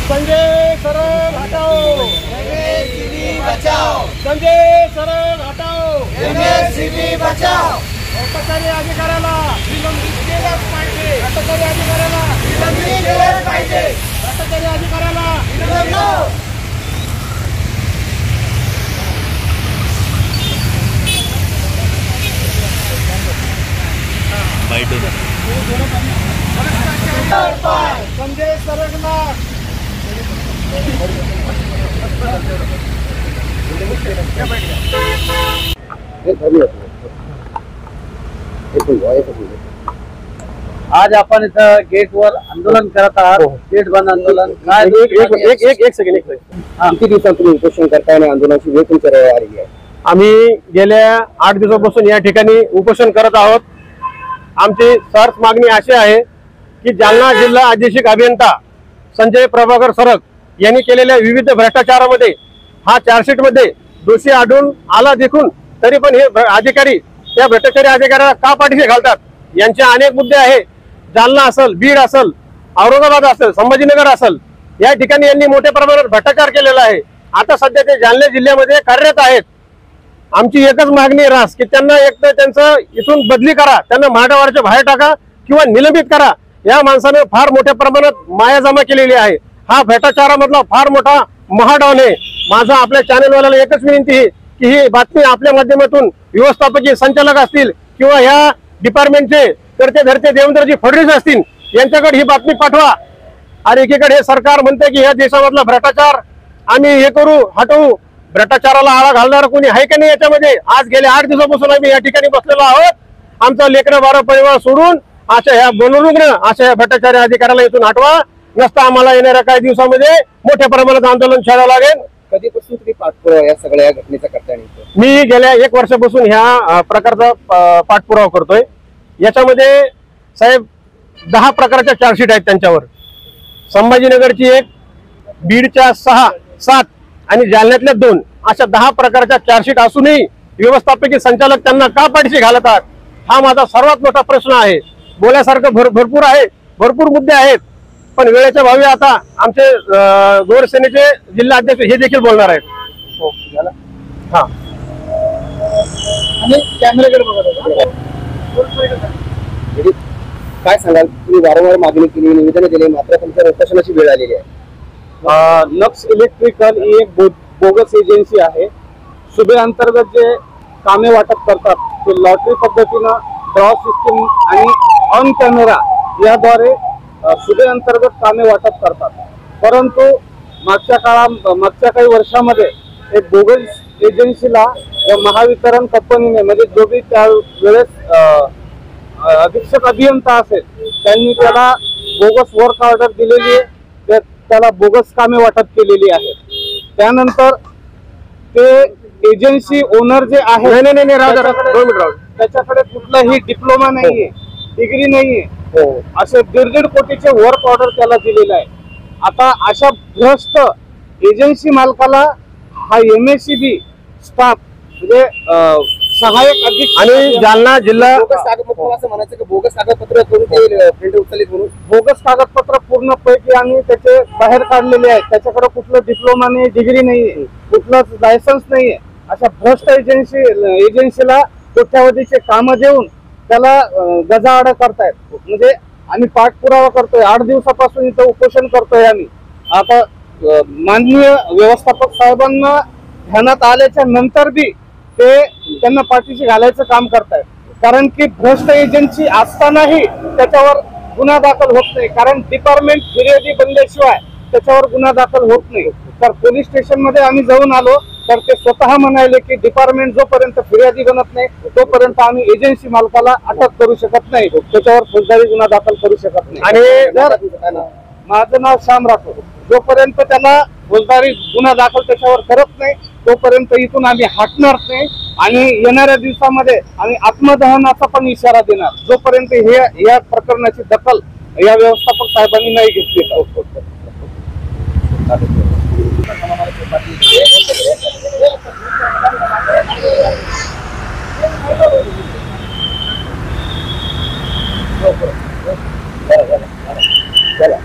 संजय सरल हटाओ, एमएससीबी बचाओ, संजय सरल हटाओ, एमएससीबी बचाओ, भ्रष्टाचारी अधिकाऱ्याला निलंबित केलंच पाहिजे, भ्रष्टाचारी अधिकाऱ्याला निलंबित केलंच पाहिजे, भ्रष्टाचारी अधिकाऱ्याला निलंबित. संजय सरगना आज आपण इथं गेटवर आंदोलन करत आहात. गेट बंद आंदोलन काय? एक सेकंड. किती दिवसांत तुम्ही उपोषण करताय आणि आंदोलनाची वेळ तुमच्या आली आहे? आम्ही गेल्या 8 दिवसापासून या ठिकाणी उपोषण करत आहोत. आमची सरस मागणी अशी आहे की जालना जिल्हा अधीक्षक अभियंता संजय प्रभाकर सरग यांनी केलेल्या विविध भ्रष्टाचारामध्ये हा चार्जशीट मध्ये दोषी आढळून आला देखून तरी पण हे अधिकारी त्या भ्रष्टाचारी अधिकाऱ्याला का पाठीशी घालतात? यांचे अनेक मुद्दे आहे. जालना असेल, बीड असेल, औरंगाबाद असेल, संभाजीनगर असेल, या ठिकाणी यांनी मोठ्या प्रमाणात भ्रष्टाचार केलेला आहे. आता सध्या ते जालना जिल्ह्यामध्ये कार्यरत आहेत. आमची एकच मागणी रास की त्यांना एक तर त्यांचं इथून बदली करा, त्यांना मराठवाड्याच्या बाहेर टाका किंवा निलंबित करा. या माणसाने फार मोठ्या प्रमाणात माया जमा केलेली आहे. हा भ्रष्टाचारामधला फार मोठा महाडाव आहे. माझा आपल्या चॅनलवाल्याला एकच विनंती आहे की ही बातमी आपल्या माध्यमातून व्यवस्थापकीय संचालक असतील किंवा ह्या डिपार्टमेंटचे करते धरते देवेंद्रजी फडणवीस असतील यांच्याकडे ही बातमी पाठवा. आणि एकीकडे हे सरकार म्हणते की या देशामधला भ्रष्टाचार आम्ही हे करू, हटवू. भ्रष्टाचाराला आळा घालणार कोणी आहे का नाही याच्यामध्ये? आज गेल्या 8 दिवसापासून आम्ही या ठिकाणी बसलेलो आहोत. आमचा लेकरं बारा परिवार सोडून अशा ह्या बनरुग्ण अशा ह्या भ्रष्टाचारी अधिकाऱ्याला इथून हटवा. नसता आम्हाला येणाऱ्या काही दिवसामध्ये मोठ्या प्रमाणात आंदोलन छेडावं लागेल. कधीपासून तुम्ही पाठपुरावा या सगळ्या घटनेचा करताय? मी गेल्या 1 वर्षापासून ह्या प्रकारचा पाठपुरावा करतोय. याच्यामध्ये साहेब 10 प्रकारच्या चार्जशीट आहेत त्यांच्यावर. संभाजीनगरची 1, बीडच्या 6, 7 आणि जालन्यातल्या 2 अशा 10 प्रकारच्या चार्जशीट असूनही व्यवस्थापकीय संचालक त्यांना का पाठीशी घालत आहेत? हा माझा सर्वात मोठा प्रश्न आहे. बोलासारखं भरपूर आहे, भरपूर मुद्दे आहेत, पण वेळेच्या भावी आता आमचे गोरसेनेचे जिल्हा अध्यक्ष हे देखील बोलणार आहेत. हा आणि कॅमेराकडे बघा. काय सांगाल? तुम्ही वारंवार मागणी केली, निवेदन दिले, मात्र तुमच्या उपोषणाची वेळ आलेली आहे. लक्स इलेक्ट्रिकल ही एक बोगस एजन्सी आहे. सुबे अंतर्गत जे कामे वाटप करतात ते लॉटरी पद्धतीनं ड्रॉ सिस्टीम आणि ऑन कॅमेरा याद्वारे सुबे अंतर्गत कामे वाटप करतात. परंतु मागच्या काही वर्षामध्ये एक बोगस एजन्सीला या महावितरण कंपनीने म्हणजे जो बी त्या वेळेस अधीक्षक अभियंता असेल त्यांनी त्याला बोगस वर्क ऑर्डर दिलेली आहे, त्याला बोगस कामे वाटप केलेली आहे. त्यानंतर ते एजन्सी ओनर जे आहे त्याच्याकडे कुठलाही डिप्लोमा नाहीये, डिग्री नाहीये, असे 1.5 कोटीचे वर्क ऑर्डर त्याला दिलेलं आहे. आता अशा भ्रष्ट एजन्सी मालकाला हा एमएससीबी स्टाफ म्हणजे सहाय्यक अधीक्षक आणि जालना जिल्हा बोगस कागदपत्र असं म्हणायचं की बोगस कागदपत्र करून ते प्रिंट उचलले म्हणून बोगस कागदपत्र पूर्णपैकी आम्ही त्याचे बाहेर काढलेले आहेत. त्याच्याकडे कुठलं डिप्लोमा नाही, डिग्री नाहीये, कुठलंच लायसन्स नाहीये. अशा भ्रष्ट एजन्सीला कोट्यावधीचे काम देऊन त्याला गजाआड करतायत. म्हणजे आम्ही पाठपुरावा करतोय, 8 दिवसापासून इथं उपोषण करतोय आम्ही. आता माननीय व्यवस्थापक साहेबांना ध्यानात आल्याच्या नंतर बी ते त्यांना पाठीशी घालायचं काम करतायत. कारण की भ्रष्ट एजन्सी असतानाही त्याच्यावर गुन्हा दाखल होत नाही. कारण डिपार्टमेंट फिर्यादी बनल्याशिवाय त्याच्यावर गुन्हा दाखल होत नाही. तर पोलीस स्टेशन मध्ये आम्ही जाऊन आलो तर ते स्वतः म्हणाले की डिपार्टमेंट जोपर्यंत फिर्यादी बनत नाही तोपर्यंत आम्ही एजन्सी मालकाला अटक करू शकत नाही, त्याच्यावर फौजदारी गुन्हा दाखल करू शकत नाही. आणि जर माझं नाव श्याम राठोड, जोपर्यंत त्याला फौजदारी गुन्हा दाखल त्याच्यावर करत नाही तोपर्यंत इथून आम्ही हटणार नाही. आणि येणाऱ्या दिवसामध्ये आम्ही आत्मदहनाचा पण इशारा देणार जोपर्यंत या प्रकरणाची दखल या व्यवस्थापक साहेबांनी नाही घेतली. चला